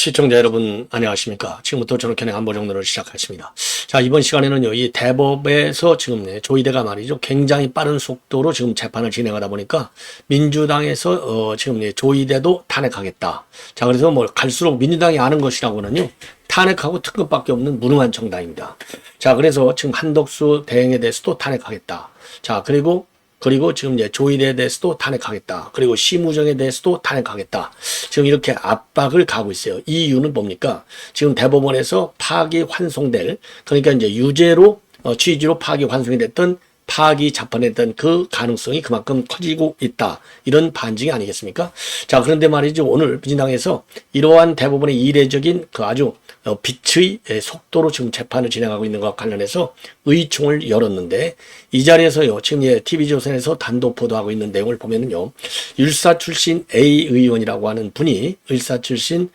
시청자 여러분 안녕하십니까. 지금부터 저녁현의 안보정론을 시작하겠습니다. 자, 이번 시간에는요, 이 대법에서 지금 조희대가 말이죠, 굉장히 빠른 속도로 지금 재판을 진행하다 보니까 민주당에서 지금 조희대도 탄핵하겠다. 자, 그래서 뭐 갈수록 민주당이 아는 것이라고는요, 탄핵하고 특검밖에 없는 무능한 정당입니다. 자, 그래서 지금 한덕수 대행에 대해서도 탄핵하겠다. 자, 그리고 지금 조희대에 대해서도 탄핵하겠다. 그리고 심우정에 대해서도 탄핵하겠다. 지금 이렇게 압박을 가하고 있어요. 이 이유는 뭡니까? 지금 대법원에서 파기 환송될, 그러니까 이제 유죄로 취지로 파기 환송이 됐던 파기 재판했던 그 가능성이 그만큼 커지고 있다. 이런 반증이 아니겠습니까? 자, 그런데 말이죠. 오늘 민주당에서 이러한 대법원의 이례적인 그 아주 빛의 속도로 지금 재판을 진행하고 있는 것과 관련해서 의총을 열었는데, 이 자리에서요, 지금 TV조선에서 단독 보도하고 있는 내용을 보면은요, 율사 출신 A 의원이라고 하는 분이, 율사 출신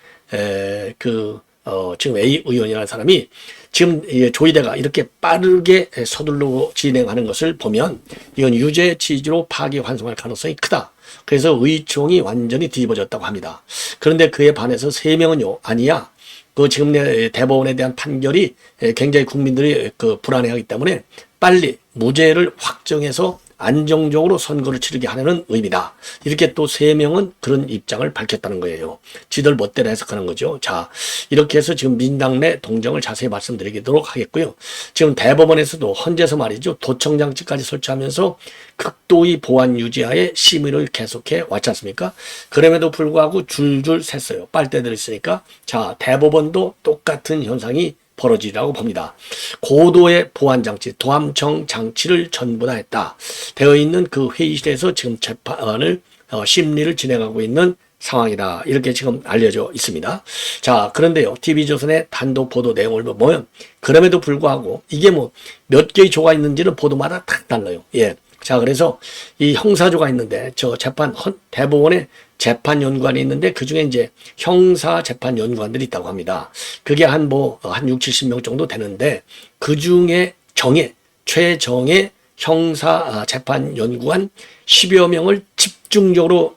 지금 A 의원이라는 사람이 지금 조희대가 이렇게 빠르게 서둘러 진행하는 것을 보면 이건 유죄 취지로 파기 환송할 가능성이 크다. 그래서 의총이 완전히 뒤집어졌다고 합니다. 그런데 그에 반해서 3명은요, 아니야. 지금 대법원에 대한 판결이 굉장히 국민들이 불안해하기 때문에 빨리 무죄를 확정해서 안정적으로 선거를 치르게 하려는 의미다. 이렇게 또 3명은 그런 입장을 밝혔다는 거예요. 지들 멋대로 해석하는 거죠. 자, 이렇게 해서 지금 민당 내 동정을 자세히 말씀드리도록 하겠고요. 지금 대법원에서도 헌재에서 말이죠, 도청장치까지 설치하면서 극도의 보안 유지하에 심의를 계속해 왔지 않습니까? 그럼에도 불구하고 줄줄 샜어요. 빨대들 있으니까. 자, 대법원도 똑같은 현상이 벌어지라고 봅니다. 고도의 보안장치, 도함청 장치를 전부 다 했다. 되어 있는 그 회의실에서 지금 재판을, 심리를 진행하고 있는 상황이다. 이렇게 지금 알려져 있습니다. 자, 그런데요, TV조선의 단독 보도 내용을 보면, 그럼에도 불구하고 이게 뭐 몇 개의 조가 있는지는 보도마다 다 달라요. 예. 자, 그래서 이 형사조가 있는데, 대법원에 재판연구관이 있는데, 그 중에 이제 형사재판연구관들이 있다고 합니다. 그게 한 6, 70명 정도 되는데, 그 중에 최정의 형사재판연구관 10여 명을 집중적으로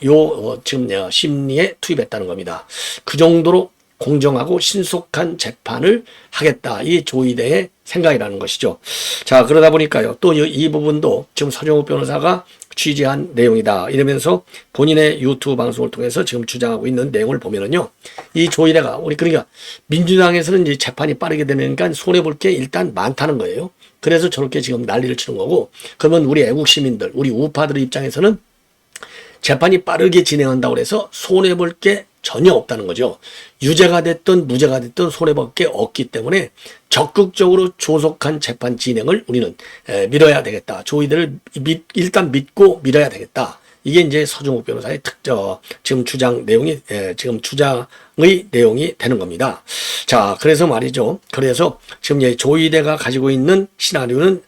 지금 심리에 투입했다는 겁니다. 그 정도로 공정하고 신속한 재판을 하겠다. 이 조희대의 생각이라는 것이죠. 자, 그러다 보니까요, 또 이 부분도 지금 서정욱 변호사가 취재한 내용이다. 이러면서 본인의 유튜브 방송을 통해서 지금 주장하고 있는 내용을 보면은요, 이 조희대가 그러니까 민주당에서는 이제 재판이 빠르게 되니까 손해볼 게 일단 많다는 거예요. 그래서 저렇게 지금 난리를 치는 거고, 그러면 우리 애국 시민들, 우리 우파들 입장에서는 재판이 빠르게 진행한다고 해서 손해볼 게 전혀 없다는 거죠. 유죄가 됐든 무죄가 됐든 손해볼 게 없기 때문에 적극적으로 조속한 재판 진행을 우리는 밀어야 되겠다. 조희대를 일단 믿고 밀어야 되겠다. 이게 이제 서정욱 변호사의 지금 지금 주장의 내용이 되는 겁니다. 자, 그래서 말이죠. 그래서 지금 조희대가 가지고 있는 시나리오는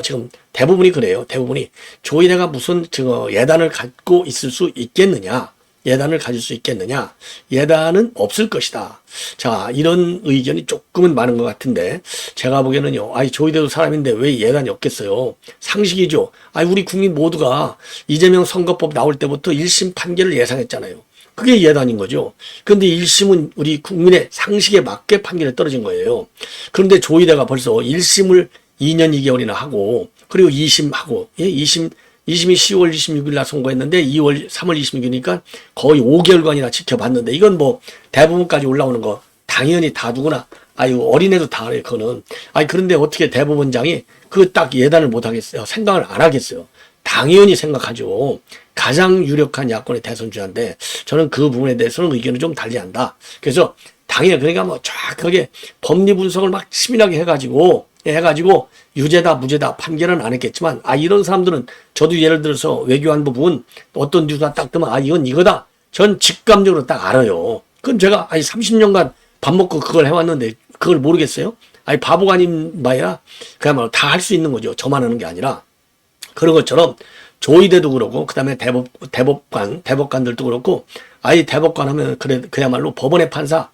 지금 대부분이 그래요. 대부분이 조희대가 무슨 예단을 갖고 있을 수 있겠느냐. 예단을 가질 수 있겠느냐? 예단은 없을 것이다. 자, 이런 의견이 조금은 많은 것 같은데, 제가 보기에는요, 조희대도 사람인데 왜 예단이 없겠어요? 상식이죠. 우리 국민 모두가 이재명 선거법 나올 때부터 1심 판결을 예상했잖아요. 그게 예단인 거죠. 그런데 1심은 우리 국민의 상식에 맞게 판결이 떨어진 거예요. 그런데 조희대가 벌써 1심을 2년 2개월이나 하고, 그리고 2심 하고, 2심이 10월 26일 날 선고했는데 3월 26일이니까 거의 5개월간이나 지켜봤는데, 이건 뭐 대법원까지 올라오는 거 당연히 다 누구나 어린애도 다 알아요. 그거는. 그런데 어떻게 대법원장이 딱 예단을 못 하겠어요? 생각을 안 하겠어요? 당연히 생각하죠. 가장 유력한 야권의 대선주자인데, 저는 그 부분에 대해서는 의견을 좀 달리한다. 그래서 당연히, 그러니까 뭐 정확하게 법리 분석을 막 치밀하게 해가지고 유죄다 무죄다 판결은 안 했겠지만, 이런 사람들은, 저도 예를 들어서 외교안보 부분 어떤 뉴스가 딱 뜨면 이건 이거다, 전 직감적으로 딱 알아요. 그건 제가 30년간 밥 먹고 그걸 해왔는데 그걸 모르겠어요? 바보가 아닌 바야 그야말로 다 할 수 있는 거죠. 저만 하는 게 아니라. 그런 것처럼 조희대도 그렇고, 그 다음에 대법관들도 그렇고, 대법관 하면 그야말로 법원의 판사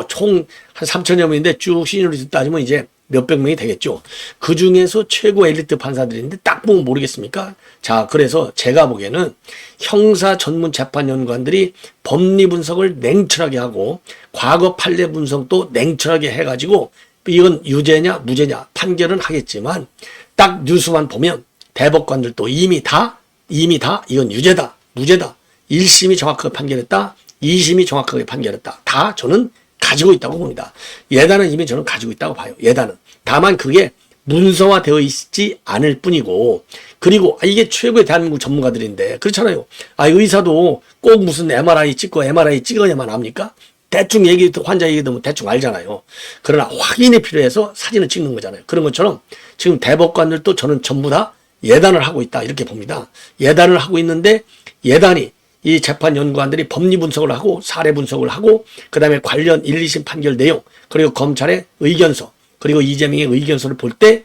총 한 3천여 명인데 쭉 시니어리티 따지면 이제 몇백 명이 되겠죠. 그 중에서 최고 엘리트 판사들인데 딱 보면 모르겠습니까? 자, 그래서 제가 보기에는 형사 전문 재판 연구관들이 법리 분석을 냉철하게 하고 과거 판례 분석도 냉철하게 해가지고 이건 유죄냐 무죄냐 판결은 하겠지만 딱 뉴스만 보면 대법관들도 이미 다 이건 유죄다 무죄다 1심이 정확하게 판결했다 2심이 정확하게 판결했다 다 저는 가지고 있다고 봅니다. 예단은 이미 저는 가지고 있다고 봐요. 예단은. 다만 그게 문서화되어 있지 않을 뿐이고 그리고 이게 최고의 대한민국 전문가들인데 그렇잖아요. 의사도 꼭 무슨 MRI 찍고 MRI 찍어야만 합니까? 대충 환자 얘기 들으면 대충 알잖아요. 그러나 확인이 필요해서 사진을 찍는 거잖아요. 그런 것처럼 지금 대법관들도 저는 전부 다 예단을 하고 있다 이렇게 봅니다. 예단을 하고 있는데 예단이 이 재판 연구관들이 법리 분석을 하고 사례 분석을 하고 그다음에 관련 1, 2심 판결 내용 그리고 검찰의 의견서 그리고 이재명의 의견서를 볼 때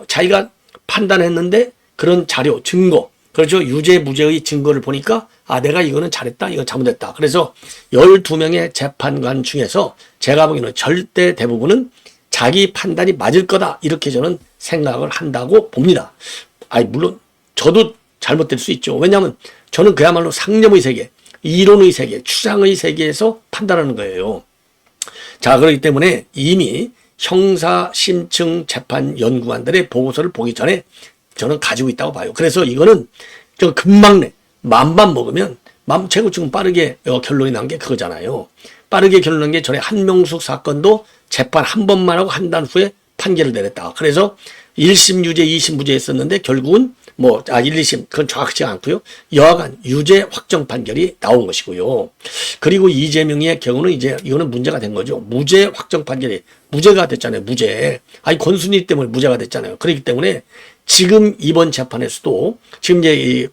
자기가 판단했는데 그런 자료 증거 그렇죠 유죄 무죄의 증거를 보니까 내가 이거는 잘했다 이건 잘못했다. 그래서 12명의 재판관 중에서 제가 보기에는 절대 대부분은 자기 판단이 맞을 거다 이렇게 저는 생각을 한다고 봅니다. 물론 저도 잘못될 수 있죠. 왜냐하면 저는 그야말로 상념의 세계, 이론의 세계, 추상의 세계에서 판단하는 거예요. 자, 그렇기 때문에 이미 형사 심층 재판 연구관들의 보고서를 보기 전에 저는 가지고 있다고 봐요. 그래서 이거는 저 금방 맘만 먹으면 제가 지금 빠르게 결론이 난 게 그거잖아요. 빠르게 결론 난 게 전에 한명숙 사건도 재판 한 번만 하고 한 달 후에 판결을 내렸다. 그래서 1심 유죄, 2심 무죄 했었는데 결국은 1, 2심 그건 정확하지 않고요. 여하간 유죄 확정 판결이 나온 것이고요. 그리고 이재명의 경우는 이제 이거는 문제가 된 거죠. 무죄 확정 판결이 무죄가 됐잖아요. 무죄. 권순위 때문에 무죄가 됐잖아요. 그렇기 때문에 지금 이번 재판에서도 지금 이제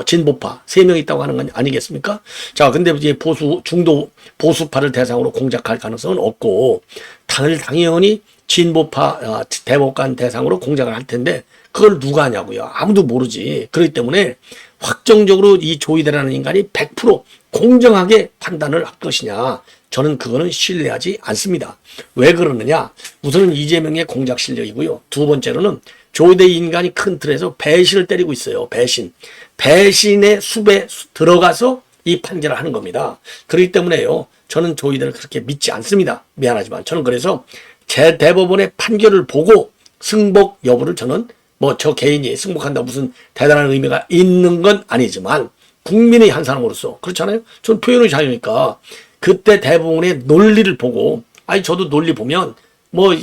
진보파 3명 있다고 하는 건 아니겠습니까? 자, 근데 이제 중도 보수파를 대상으로 공작할 가능성은 없고 당연히 진보파 대법관 대상으로 공작을 할 텐데 그걸 누가 하냐고요. 아무도 모르지. 그렇기 때문에 확정적으로 이 조이대라는 인간이 100% 공정하게 판단을 할 것이냐. 저는 그거는 신뢰하지 않습니다. 왜 그러느냐. 우선은 이재명의 공작 실력이고요. 두 번째로는 조이대 인간이 큰 틀에서 배신을 때리고 있어요. 배신의 숲에 들어가서 이 판결을 하는 겁니다. 그렇기 때문에요. 저는 조이대를 그렇게 믿지 않습니다. 미안하지만 저는 그래서 제 대법원의 판결을 보고 승복 여부를 저는 저 개인이 승복한다 무슨 대단한 의미가 있는 건 아니지만 국민의 한 사람으로서 그렇잖아요. 전 표현의 자유니까 그때 대법원의 논리를 보고 저도 논리 보면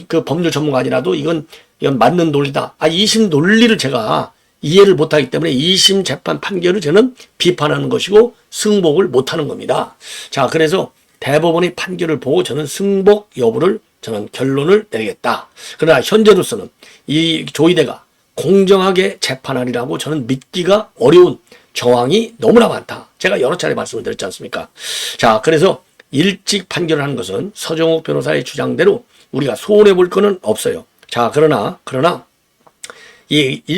그 법률 전문가 아니라도 이건 맞는 논리다. 2심 논리를 제가 이해를 못하기 때문에 2심 재판 판결을 저는 비판하는 것이고 승복을 못하는 겁니다. 자, 그래서 대법원의 판결을 보고 저는 승복 여부를 저는 결론을 내리겠다. 그러나 현재로서는 이 조이대가 공정하게 재판하리라고 저는 믿기가 어려운 정황이 너무나 많다. 제가 여러 차례 말씀을 드렸지 않습니까? 자, 그래서 일찍 판결을 하는 것은 서정욱 변호사의 주장대로 우리가 손해볼 거는 없어요. 자, 그러나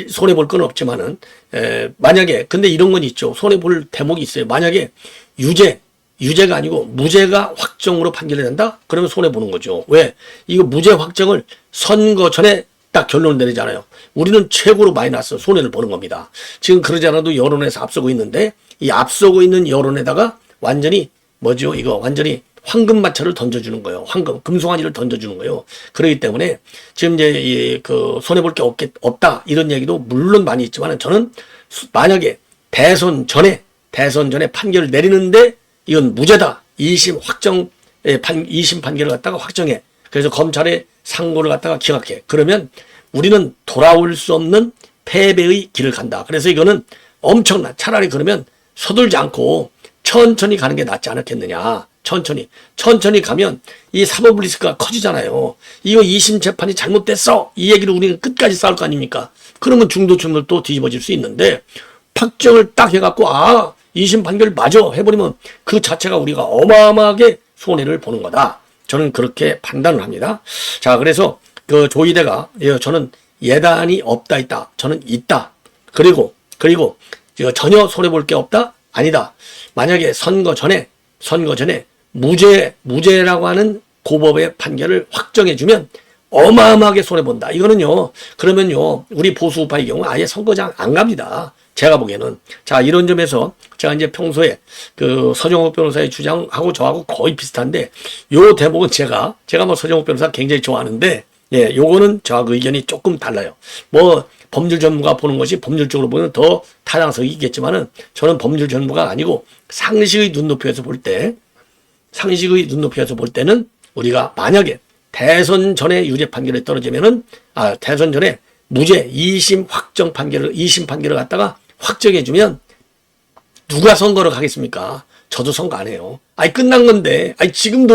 손해볼 건 없지만은 만약에 근데 이런 건 있죠. 손해볼 대목이 있어요. 만약에 유죄가 아니고 무죄가 확정으로 판결이 된다? 그러면 손해보는 거죠. 왜? 이거 무죄 확정을 선거 전에 딱 결론을 내리잖아요. 우리는 최고로 많이 났어. 손해를 보는 겁니다. 지금 그러지 않아도 여론에서 앞서고 있는데 이 앞서고 있는 여론에다가 완전히 이거 완전히 황금마차를 던져주는 거예요. 금송아지를 던져주는 거예요. 그렇기 때문에 지금 이제 손해볼 게 없다 이런 얘기도 물론 많이 있지만 저는 만약에 대선 전에 판결을 내리는데 이건 무죄다. 2심 판결을 갖다가 확정해. 그래서 검찰의 상고를 갖다가 기각해. 그러면 우리는 돌아올 수 없는 패배의 길을 간다. 그래서 이거는 엄청난 차라리 그러면 서둘지 않고 천천히 가는 게 낫지 않았겠느냐. 천천히 가면 이 사법 리스크가 커지잖아요. 이거 2심 재판이 잘못됐어. 이 얘기를 우리는 끝까지 싸울 거 아닙니까? 그러면 중도층들 또 뒤집어질 수 있는데 확정을 딱 해갖고 2심 판결 맞아 해버리면 그 자체가 우리가 어마어마하게 손해를 보는 거다. 저는 그렇게 판단을 합니다. 자, 그래서 그 조이대가 저는 예단이 없다 있다. 저는 있다. 그리고 전혀 손해볼 게 없다? 아니다. 만약에 선거 전에 무죄라고 하는 고법의 판결을 확정해주면 어마어마하게 손해본다. 이거는요, 그러면요, 우리 보수 우파의 경우 아예 선거장 안 갑니다. 제가 보기에는. 자, 이런 점에서 제가 이제 평소에 그 서정욱 변호사의 주장하고 저하고 거의 비슷한데, 요 대목은 제가 뭐 서정욱 변호사 굉장히 좋아하는데, 예, 요거는 저하고 의견이 조금 달라요. 뭐, 법률 전문가 보는 것이 법률적으로 보면 더 타당성이 있겠지만은, 저는 법률 전문가가 아니고 상식의 눈높이에서 볼 때는 우리가 만약에 대선 전에 유죄 판결이 떨어지면은, 대선 전에 무죄 2심 판결을 갖다가 확정해주면 누가 선거를 가겠습니까? 저도 선거 안 해요. 끝난 건데, 지금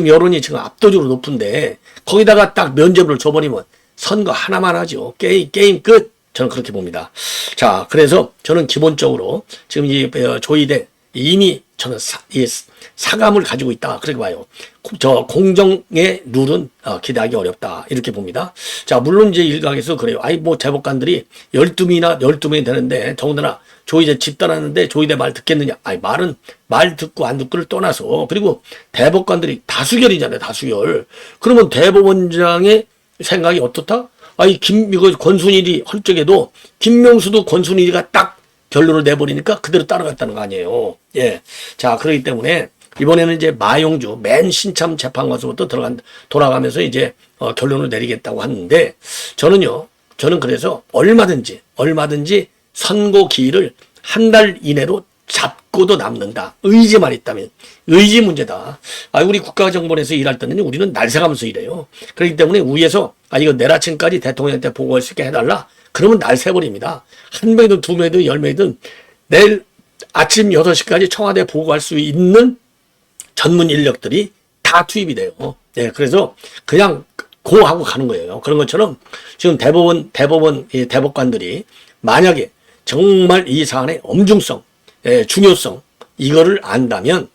여론이 지금 압도적으로 높은데, 거기다가 딱 면죄부를 줘버리면 선거 하나만 하죠. 게임 끝. 저는 그렇게 봅니다. 자, 그래서 저는 기본적으로 지금 이 조이대 이미 저는 사감을 가지고 있다. 그렇게 봐요. 저 공정의 룰은 기대하기 어렵다. 이렇게 봅니다. 자, 물론 이제 일각에서 그래요. 뭐 대법관들이 12명이 되는데, 더군다나 조이대 집단하는데 조이대 말 듣겠느냐. 말 듣고 안 듣고를 떠나서, 그리고 대법관들이 다수결이잖아요. 다수결. 그러면 대법원장의 생각이 어떻다? 이거 권순일이 할 적에도 김명수도 권순일이가 딱 결론을 내버리니까 그대로 따라갔다는 거 아니에요. 예. 자, 그렇기 때문에 이번에는 이제 마용주 맨 신참 재판관서부터 돌아가면서 이제 결론을 내리겠다고 하는데, 저는 그래서 얼마든지 선고 기일을 한 달 이내로 잡고도 남는다. 의지만 있다면. 의지 문제다. 우리 국가정보원에서 일할 때는 우리는 날 새가면서 일해요. 그렇기 때문에 위에서 이거 내일 아침까지 대통령한테 보고할 수 있게 해달라. 그러면 날 새버립니다. 한 명이든 두 명이든 10명이든 내일 아침 6시까지 청와대에 보고할 수 있는 전문 인력들이 다 투입이 돼요. 네, 그래서 그냥 하고 가는 거예요. 그런 것처럼 지금 대법관들이 만약에 정말 이 사안의 엄중성, 중요성, 이거를 안다면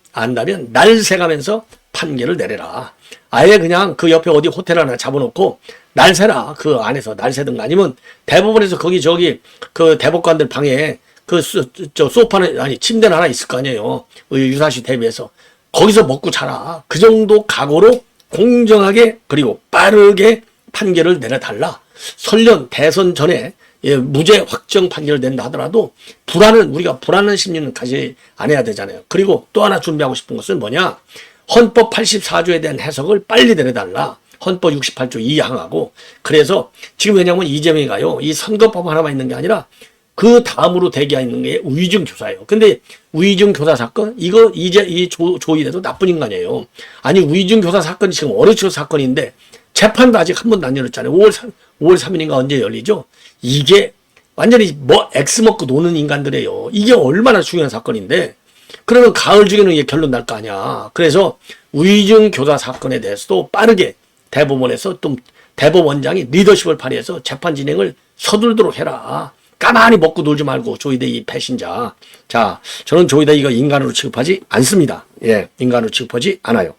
날 새가면서 판결을 내려라. 아예 그냥 그 옆에 어디 호텔 하나 잡아놓고 날 새라. 그 안에서 날 새든가, 아니면 대법원에서 그 대법관들 방에 소파는, 침대는 하나 있을 거 아니에요. 유사시 대비해서. 거기서 먹고 자라. 그 정도 각오로 공정하게 그리고 빠르게 판결을 내려달라. 설령 대선 전에 무죄 확정 판결을 낸다 하더라도 우리가 불안한 심리는 가지 안 해야 되잖아요. 그리고 또 하나 준비하고 싶은 것은 뭐냐? 헌법 84조에 대한 해석을 빨리 내려달라. 헌법 68조 2항하고. 그래서 지금 왜냐면 이재명이 가요. 이 선거법 하나만 있는 게 아니라 그 다음으로 대기하 있는 게 우의중교사예요. 근데 우의중교사 사건, 이거 이 조이대도 나쁜 인간이에요. 우의중교사 사건이 지금 어려운 사건인데 재판도 아직 한 번도 안 열렸잖아요. 5월 3일인가 언제 열리죠? 이게 완전히 X 먹고 노는 인간들이에요. 이게 얼마나 중요한 사건인데, 그러면 가을 중에는 이게 결론 날 거 아니야. 그래서 우의중교사 사건에 대해서도 빠르게 대법원에서 또 대법원장이 리더십을 발휘해서 재판 진행을 서둘도록 해라. 가만히 먹고 놀지 말고, 조이대 이 배신자. 자, 저는 조이대 이거 인간으로 취급하지 않습니다. 예, 인간으로 취급하지 않아요.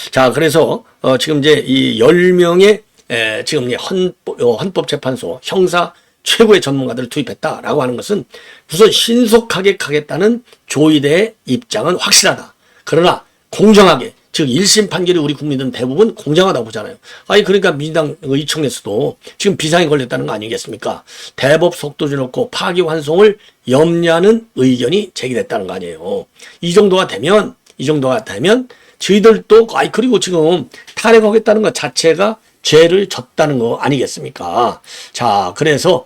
자, 그래서 지금 이제 이 10명의 지금 헌법재판소 형사 최고의 전문가들을 투입했다라고 하는 것은 우선 신속하게 가겠다는 조이대의 입장은 확실하다. 그러나 공정하게, 즉 1심 판결이 우리 국민들은 대부분 공정하다고 보잖아요. 그러니까 민주당 의총에서도 지금 비상이 걸렸다는 거 아니겠습니까? 대법 속도를 놓고 파기환송을 염려하는 의견이 제기됐다는 거 아니에요. 이 정도가 되면 저희들도 그리고 지금 탄핵하겠다는 것 자체가 죄를 졌다는 거 아니겠습니까? 자, 그래서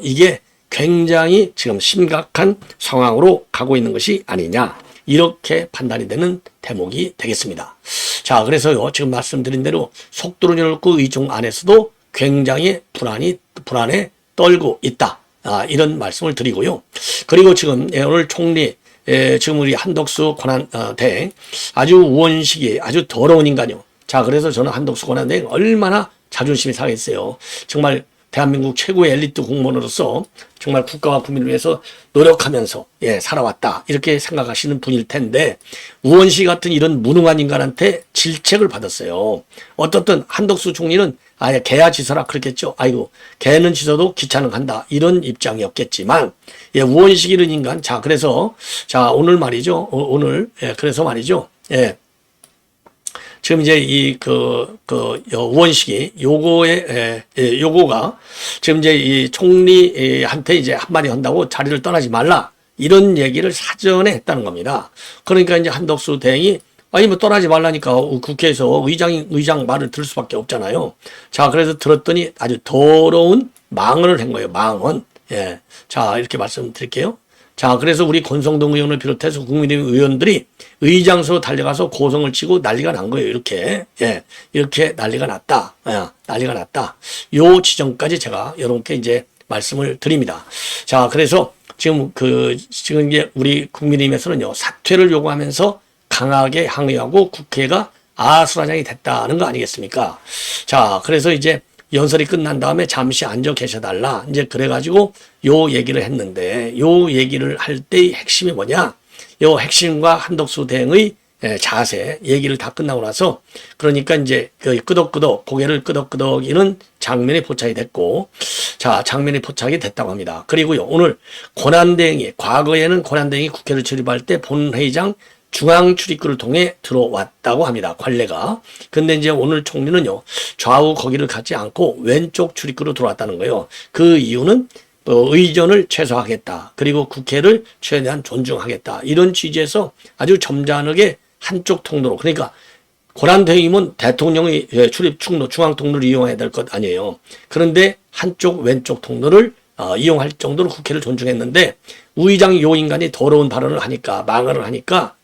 이게 굉장히 지금 심각한 상황으로 가고 있는 것이 아니냐, 이렇게 판단이 되는 대목이 되겠습니다. 자, 그래서요, 지금 말씀드린 대로 속도를 열고 의총 안에서도 굉장히 불안에 떨고 있다. 이런 말씀을 드리고요. 그리고 지금 오늘 총리, 지금 우리 한덕수 권한대행 아주 우원식이 아주 더러운 인간이요. 자, 그래서 저는 한덕수 권한대행 얼마나 자존심이 상했어요. 정말 대한민국 최고의 엘리트 공무원으로서 정말 국가와 국민을 위해서 노력하면서 살아왔다, 이렇게 생각하시는 분일 텐데, 우원식 같은 이런 무능한 인간한테 질책을 받았어요. 어떻든 한덕수 총리는 아예 개야 지서라 그랬겠죠. 개는 지서도 기차는 간다, 이런 입장이었겠지만, 우원식 이런 인간. 자, 그래서 오늘 말이죠. 그래서 말이죠. 지금 이제 우원식이 요거가 지금 이제 이 총리한테 이제 한마디 한다고 자리를 떠나지 말라. 이런 얘기를 사전에 했다는 겁니다. 그러니까 이제 한덕수 대행이 아니 뭐 떠나지 말라니까 국회에서 의장 말을 들을 수밖에 없잖아요. 자, 그래서 들었더니 아주 더러운 망언을 한 거예요. 망언. 예. 자, 이렇게 말씀드릴게요. 자, 그래서 우리 권성동 의원을 비롯해서 국민의힘 의원들이 의장소로 달려가서 고성을 치고 난리가 난 거예요. 이렇게. 예. 이렇게 난리가 났다. 난리가 났다. 요 지점까지 제가 여러분께 이제 말씀을 드립니다. 자, 그래서 지금 이제 우리 국민의힘에서는요, 사퇴를 요구하면서 강하게 항의하고 국회가 아수라장이 됐다는 거 아니겠습니까? 자, 그래서 이제 연설이 끝난 다음에 잠시 앉아 계셔달라. 이제 그래가지고 요 얘기를 했는데, 요 얘기를 할 때의 핵심이 뭐냐? 요 핵심과 한덕수 대행의 자세, 얘기를 다 끝나고 나서, 그러니까 이제 끄덕끄덕, 고개를 끄덕끄덕이는 장면이 포착이 됐고, 자, 장면이 포착이 됐다고 합니다. 그리고요, 오늘 과거에는 권한대행이 국회를 출입할 때 본회의장 중앙 출입구를 통해 들어왔다고 합니다. 관례가. 근데 이제 오늘 총리는요, 좌우 거기를 갖지 않고 왼쪽 출입구로 들어왔다는 거예요. 그 이유는 의전을 최소화하겠다. 그리고 국회를 최대한 존중하겠다. 이런 취지에서 아주 점잖하게 한쪽 통로로, 그러니까 권한대행이면 대통령의 출입 충로 중앙 통로를 이용해야 될 것 아니에요. 그런데 한쪽 왼쪽 통로를 이용할 정도로 국회를 존중했는데 우의장 요 인간이 더러운 발언을 하니까 망언을 하니까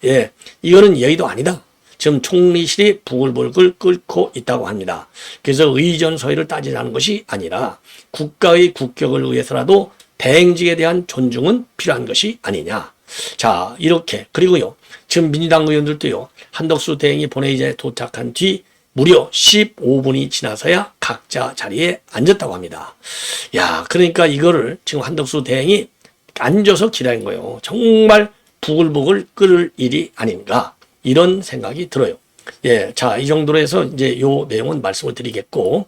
이거는 예의도 아니다. 지금 총리실이 부글부글 끓고 있다고 합니다. 그래서 의전 서열을 따지자는 것이 아니라 국가의 국격을 위해서라도 대행직에 대한 존중은 필요한 것이 아니냐. 자, 이렇게. 그리고요, 지금 민주당 의원들도요, 한덕수 대행이 본회의장에 도착한 뒤 무려 15분이 지나서야 각자 자리에 앉았다고 합니다. 야, 그러니까 이거를 지금 한덕수 대행이 앉아서 기다린 거예요. 정말 부글부글 끓을 일이 아닌가. 이런 생각이 들어요. 예, 자, 이 정도로 해서 이제 요 내용은 말씀을 드리겠고,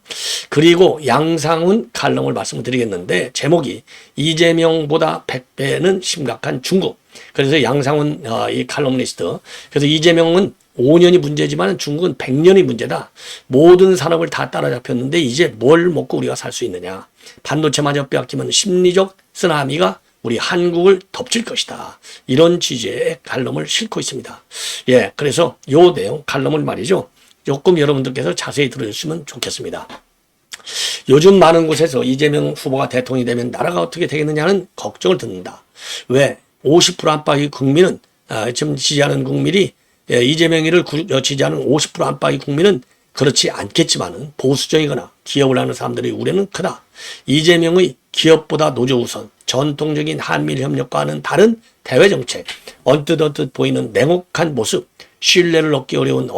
그리고 양상훈 칼럼을 말씀을 드리겠는데, 제목이 이재명보다 100배는 심각한 중국. 그래서 양상훈 이 칼럼니스트. 그래서 이재명은 5년이 문제지만 중국은 100년이 문제다. 모든 산업을 다 따라잡혔는데 이제 뭘 먹고 우리가 살 수 있느냐. 반도체마저 빼앗기면 심리적 쓰나미가 우리 한국을 덮칠 것이다. 이런 취지의 칼럼을 싣고 있습니다. 예, 그래서 요 내용 칼럼을 말이죠, 조금 여러분들께서 자세히 들어주시면 좋겠습니다. 요즘 많은 곳에서 이재명 후보가 대통령이 되면 나라가 어떻게 되겠느냐는 걱정을 듣는다. 왜? 50% 안팎의 국민은 지금 지지하는 국민이 이재명이를 지지하는 50% 안팎의 국민은 그렇지 않겠지만은 보수적이거나 기업을 하는 사람들의 우려는 크다. 이재명의 기업보다 노조 우선, 전통적인 한미일 협력과는 다른 대외 정책, 언뜻 보이는 냉혹한 모습, 신뢰를 얻기 어려운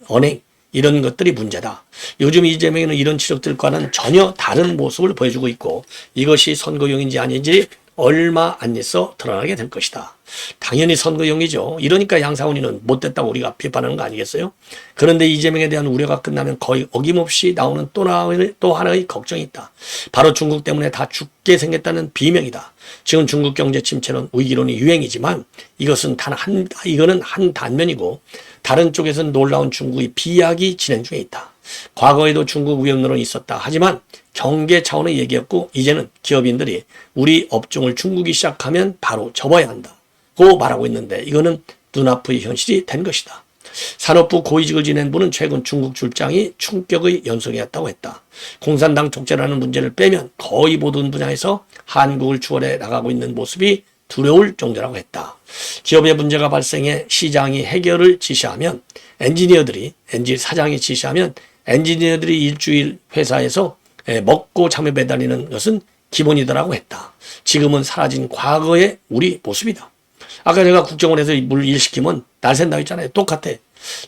언행, 이런 것들이 문제다. 요즘 이재명이는 이런 지적들과는 전혀 다른 모습을 보여주고 있고 이것이 선거용인지 아닌지 얼마 안 있어 드러나게 될 것이다. 당연히 선거용이죠. 이러니까 양상훈이는 못됐다고 우리가 비판하는 거 아니겠어요? 그런데 이재명에 대한 우려가 끝나면 거의 어김없이 나오는 또 하나의 걱정이 있다. 바로 중국 때문에 다 죽게 생겼다는 비명이다. 지금 중국 경제 침체는 위기론이 유행이지만 이거는 한 단면이고 다른 쪽에서는 놀라운 중국의 비약이 진행 중에 있다. 과거에도 중국 위협론이 있었다. 하지만 경계 차원의 얘기였고 이제는 기업인들이 우리 업종을 중국이 시작하면 바로 접어야 한다고 말하고 있는데 이거는 눈앞의 현실이 된 것이다. 산업부 고위직을 지낸 분은 최근 중국 출장이 충격의 연속이었다고 했다. 공산당 독재라는 문제를 빼면 거의 모든 분야에서 한국을 추월해 나가고 있는 모습이 두려울 정도라고 했다. 기업의 문제가 발생해 시장이 해결을 지시하면 사장이 지시하면 엔지니어들이 일주일 회사에서 먹고 잠에 매달리는 것은 기본이더라고 했다. 지금은 사라진 과거의 우리 모습이다. 아까 제가 국정원에서 물 일 시키면 날 샌다고 했잖아요. 똑같아.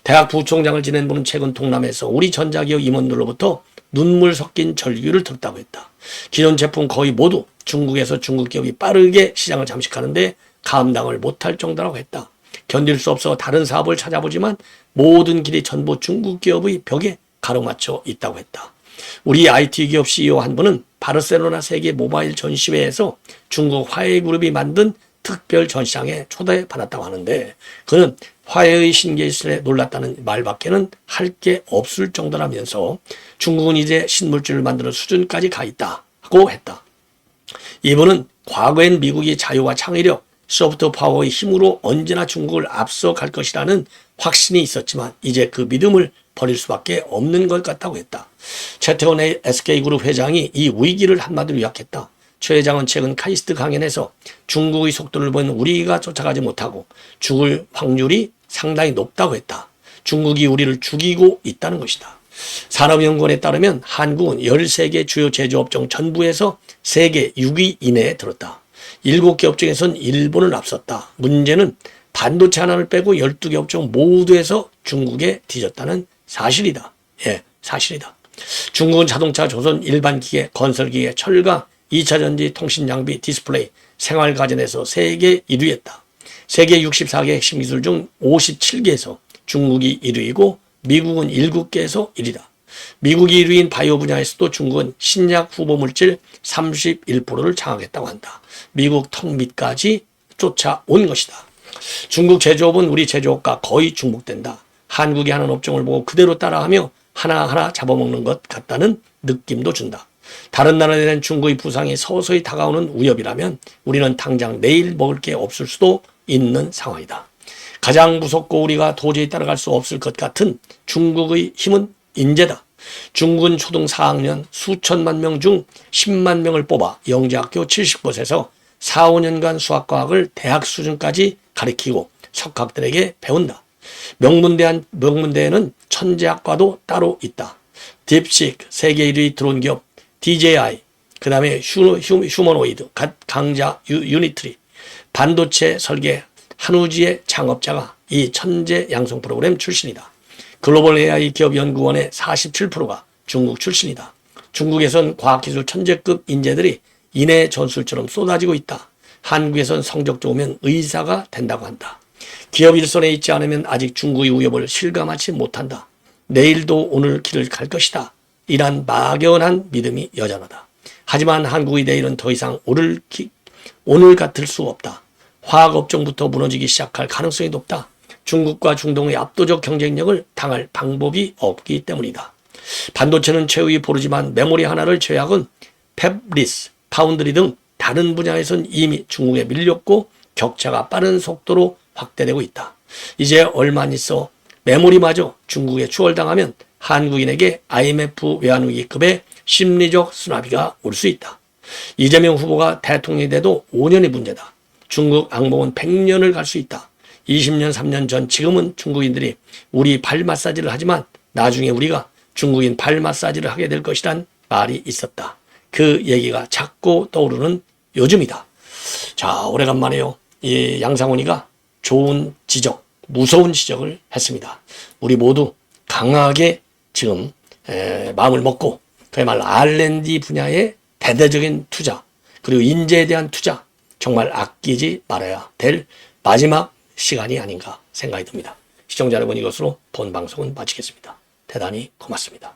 대학 부총장을 지낸 분은 최근 동남에서 우리 전자기업 임원들로부터 눈물 섞인 절규를 들었다고 했다. 기존 제품 거의 모두 중국에서 중국 기업이 빠르게 시장을 잠식하는데 감당을 못할 정도라고 했다. 견딜 수 없어 다른 사업을 찾아보지만 모든 길이 전부 중국 기업의 벽에 가로막혀 있다고 했다. 우리 IT 기업 CEO 한 분은 바르셀로나 세계 모바일 전시회에서 중국 화웨이그룹이 만든 특별 전시장에 초대받았다고 하는데 그는 화해의 신기술에 놀랐다는 말밖에는 할 게 없을 정도라면서 중국은 이제 신물질을 만드는 수준까지 가 있다고 했다. 이분은 과거엔 미국이 자유와 창의력, 소프트 파워의 힘으로 언제나 중국을 앞서갈 것이라는 확신이 있었지만 이제 그 믿음을 버릴 수밖에 없는 것 같다고 했다. 최태원 SK그룹 회장이 이 위기를 한마디로 요약했다. 최 회장은 최근 카이스트 강연에서 중국의 속도를 보면 우리가 쫓아가지 못하고 죽을 확률이 상당히 높다고 했다. 중국이 우리를 죽이고 있다는 것이다. 산업연구원에 따르면 한국은 13개 주요 제조업종 전부에서 세계 6위 이내에 들었다. 7개 업종에선 일본을 앞섰다. 문제는 반도체 하나를 빼고 12개 업종 모두에서 중국에 뒤졌다는 사실이다. 예, 사실이다. 중국은 자동차, 조선, 일반기계, 건설기계, 철강, 2차전지, 통신장비, 디스플레이, 생활가전에서 세계 1위였다. 세계 64개 핵심 기술 중 57개에서 중국이 1위이고 미국은 7개에서 1위다. 미국이 1위인 바이오 분야에서도 중국은 신약 후보 물질 31%를 장악했다고 한다. 미국 턱 밑까지 쫓아온 것이다. 중국 제조업은 우리 제조업과 거의 중복된다. 한국이 하는 업종을 보고 그대로 따라하며 하나하나 잡아먹는 것 같다는 느낌도 준다. 다른 나라에 대한 중국의 부상이 서서히 다가오는 위협이라면 우리는 당장 내일 먹을 게 없을 수도 있는 상황이다. 가장 무섭고 우리가 도저히 따라갈 수 없을 것 같은 중국의 힘은 인재다. 중국은 초등 4학년 수천만 명 중 10만 명을 뽑아 영재학교 70곳에서 4, 5년간 수학과학을 대학 수준까지 가르치고 석학들에게 배운다. 명문대에는 천재학과도 따로 있다. 딥식, 세계 1위 드론 기업, DJI, 그 다음에 휴머노이드, 강자 유니트리, 반도체 설계, 한우지의 창업자가 이 천재 양성 프로그램 출신이다. 글로벌 AI 기업 연구원의 47%가 중국 출신이다. 중국에선 과학기술 천재급 인재들이 인해 전술처럼 쏟아지고 있다. 한국에선 성적 좋으면 의사가 된다고 한다. 기업 일선에 있지 않으면 아직 중국의 위협을 실감하지 못한다. 내일도 오늘 길을 갈 것이다. 이란 막연한 믿음이 여전하다. 하지만 한국의 내일은 더 이상 오늘 같을 수 없다. 화학업종부터 무너지기 시작할 가능성이 높다. 중국과 중동의 압도적 경쟁력을 당할 방법이 없기 때문이다. 반도체는 최후의 보루지만 메모리 하나를 제외하곤 팹리스, 파운드리 등 다른 분야에선 이미 중국에 밀렸고 격차가 빠른 속도로 확대되고 있다. 이제 얼마 안 있어 메모리마저 중국에 추월당하면 한국인에게 IMF 외환위기급의 심리적 쓰나미가 올 수 있다. 이재명 후보가 대통령이 돼도 5년의 문제다. 중국 악몽은 100년을 갈 수 있다. 20년, 3년 전 지금은 중국인들이 우리 발 마사지를 하지만 나중에 우리가 중국인 발 마사지를 하게 될 것이란 말이 있었다. 그 얘기가 자꾸 떠오르는 요즘이다. 자, 오래간만에요. 이 양상훈이가 좋은 지적, 무서운 지적을 했습니다. 우리 모두 강하게 지금 마음을 먹고 그야말로 R&D 분야의 대대적인 투자 그리고 인재에 대한 투자 정말 아끼지 말아야 될 마지막 시간이 아닌가 생각이 듭니다. 시청자 여러분 이것으로 본 방송은 마치겠습니다. 대단히 고맙습니다.